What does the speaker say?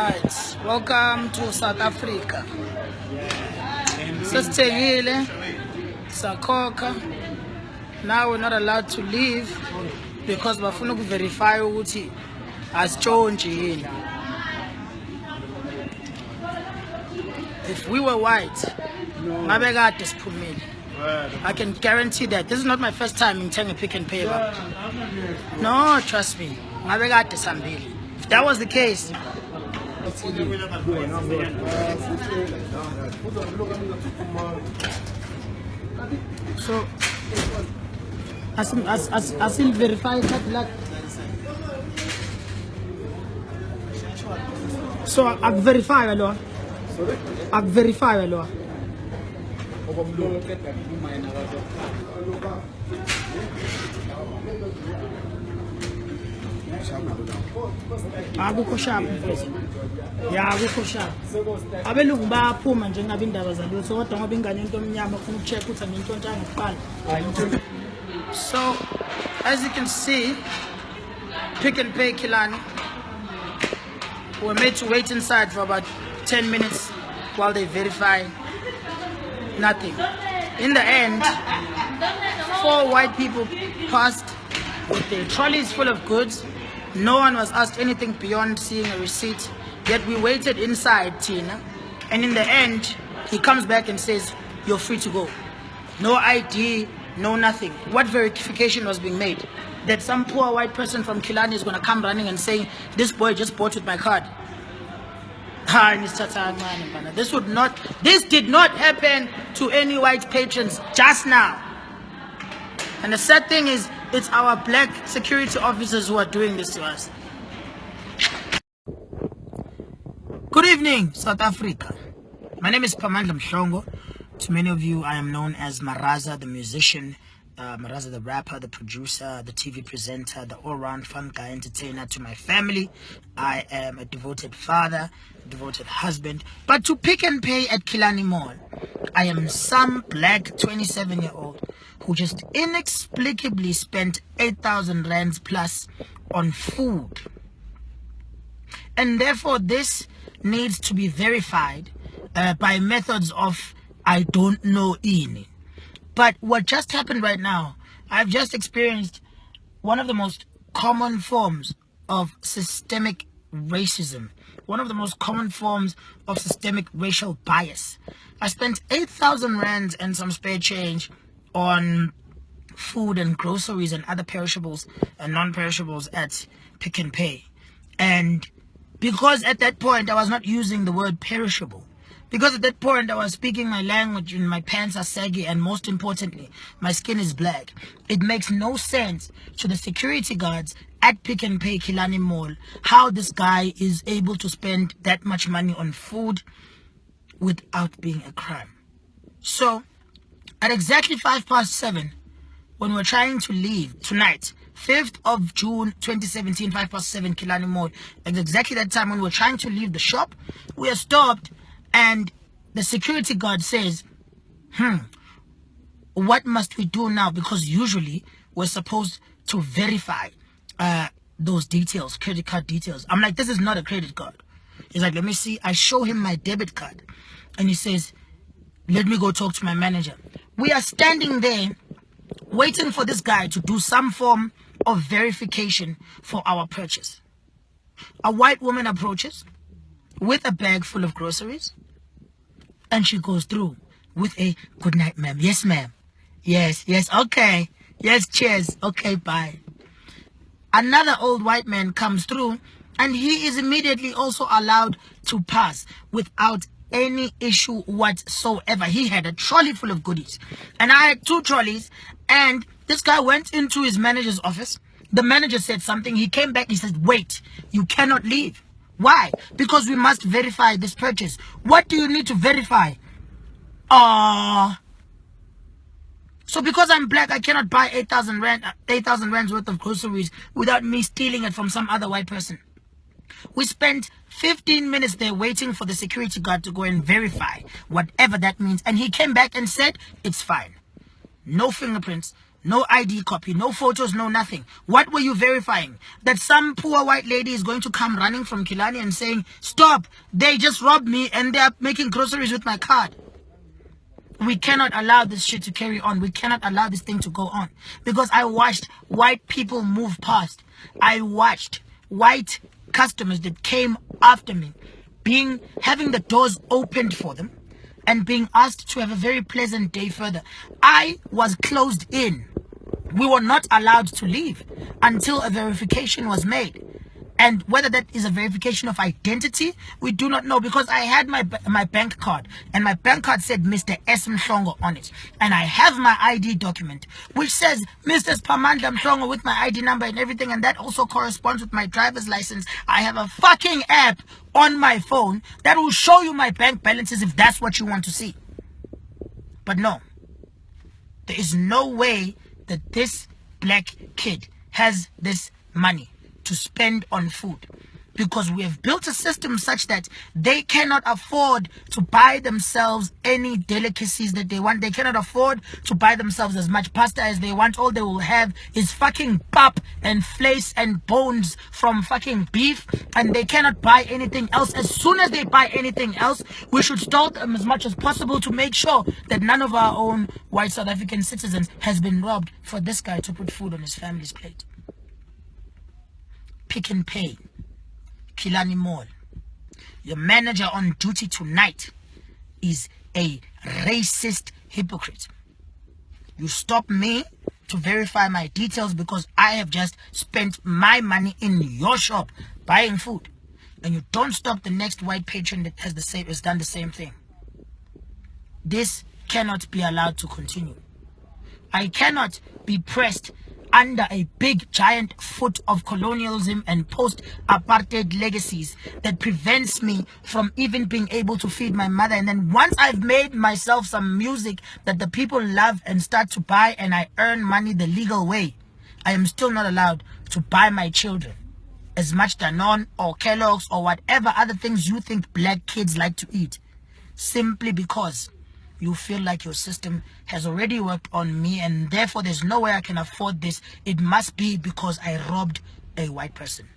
Right, welcome to South Africa. Sesithengile, sakhokha. Now we're not allowed to leave because bafuna ukuverify ukuthi asitshontshe yini. If we were white, ngabe kade siphumile. I can guarantee that. This is not my first time in Pick and Pay. No, trust me. Ngabe kade sambili. If that was the case, so I still verify that. So I verify alone. I verify alone. Akukho sharp mfethu. Ya akukho sharp. Abelungu bayaphuma nje ngabe indaba zalutho kodwa ngoba ingane into omnyama ufuna ukucheck ukuthi angintontshana kuqala. So as you can see, Pick and Pay Kilani, we're made to wait inside for about 10 minutes while they verify. Nothing. In the end, 4 white people passed with their trolleys full of goods. No one was asked anything beyond seeing a receipt. Yet we waited inside, Tina. And in the end, he comes back and says, you're free to go. No ID, no nothing. What verification was being made? That some poor white person from Kilani is going to come running and say, this boy just bought with my card. This did not happen to any white patrons just now. And the sad thing is, it's our black security officers who are doing this to us. Good evening, South Africa. My name is Pamandla Mhlongo. To many of you, I am known as Maraza, the musician, Maraza, the rapper, the producer, the TV presenter, the all-round fun guy, entertainer. To my family, I am a devoted father, a devoted husband. But to Pick and Pay at Kilani Mall, I am some black 27-year-old who just inexplicably spent 8,000 rands plus on food. And therefore, this needs to be verified by methods of I don't know in. But what just happened right now, I've just experienced one of the most common forms of systemic racism, one of the most common forms of systemic racial bias. I spent 8,000 rands and some spare change on food and groceries and other perishables and non-perishables at Pick and Pay. And because at that point I was not using the word perishable, because at that point I was speaking my language and my pants are saggy, and most importantly, my skin is black, it makes no sense to the security guards at Pick and Pay Kilani Mall how this guy is able to spend that much money on food without being a crime. So at exactly 7:05, when we're trying to leave tonight, 5th of June 2017, 7:05 Kilani Mall, at exactly that time when we're trying to leave the shop, we are stopped and the security guard says, what must we do now? Because usually we're supposed to verify those details, credit card details. I'm like, this is not a credit card. He's like, let me see. I show him my debit card and he says, let me go talk to my manager. We are standing there waiting for this guy to do some form of verification for our purchase. A white woman approaches with a bag full of groceries and she goes through with a good night, ma'am. Yes, ma'am. Yes, okay. Yes, cheers. Okay, bye. Another old white man comes through and he is immediately also allowed to pass without any issue whatsoever. He had a trolley full of goodies and I had 2 trolleys, and this guy went into his manager's office. The manager said something. He came back. He said, wait, you cannot leave. Why? Because we must verify this purchase. What do you need to verify? So because I'm black, I cannot buy 8,000 rands worth of groceries without me stealing it from some other white person. We spent 15 minutes there waiting for the security guard to go and verify whatever that means. And he came back and said, it's fine. No fingerprints, No ID copy, no photos, no nothing. What were you verifying? That some poor white lady is going to come running from Kilani and saying, stop, they just robbed me and they are making groceries with my card. We cannot allow this shit to carry on. We cannot allow this thing to go on. Because I watched white people move past. I watched white customers that came after me having the doors opened for them and being asked to have a very pleasant day further. I was closed in. We were not allowed to leave until a verification was made. And whether that is a verification of identity, we do not know, because I had my bank card, and my bank card said Mr. S. Mhlongo on it. And I have my ID document, which says Mr. Spamandla Mhlongo with my ID number and everything, and that also corresponds with my driver's license. I have a fucking app on my phone that will show you my bank balances if that's what you want to see. But no, there is no way that this black kid has this money to spend on food, because we have built a system such that they cannot afford to buy themselves any delicacies that they want. They cannot afford to buy themselves as much pasta as they want. All they will have is fucking pap and flesh and bones from fucking beef, and they cannot buy anything else. As soon as they buy anything else, we should stall them as much as possible to make sure that none of our own white South African citizens has been robbed for this guy to put food on his family's plate. Pick and Pay, Kilani Mall. Your manager on duty tonight is a racist hypocrite. You stop me to verify my details because I have just spent my money in your shop buying food, and you don't stop the next white patron that has done the same thing. This cannot be allowed to continue. I cannot be pressed under a big giant foot of colonialism and post-apartheid legacies that prevents me from even being able to feed my mother. And then once I've made myself some music that the people love and start to buy, and I earn money the legal way, I am still not allowed to buy my children as much Danone or Kellogg's or whatever other things you think black kids like to eat, simply because you feel like your system has already worked on me and therefore there's no way I can afford this. It must be because I robbed a white person.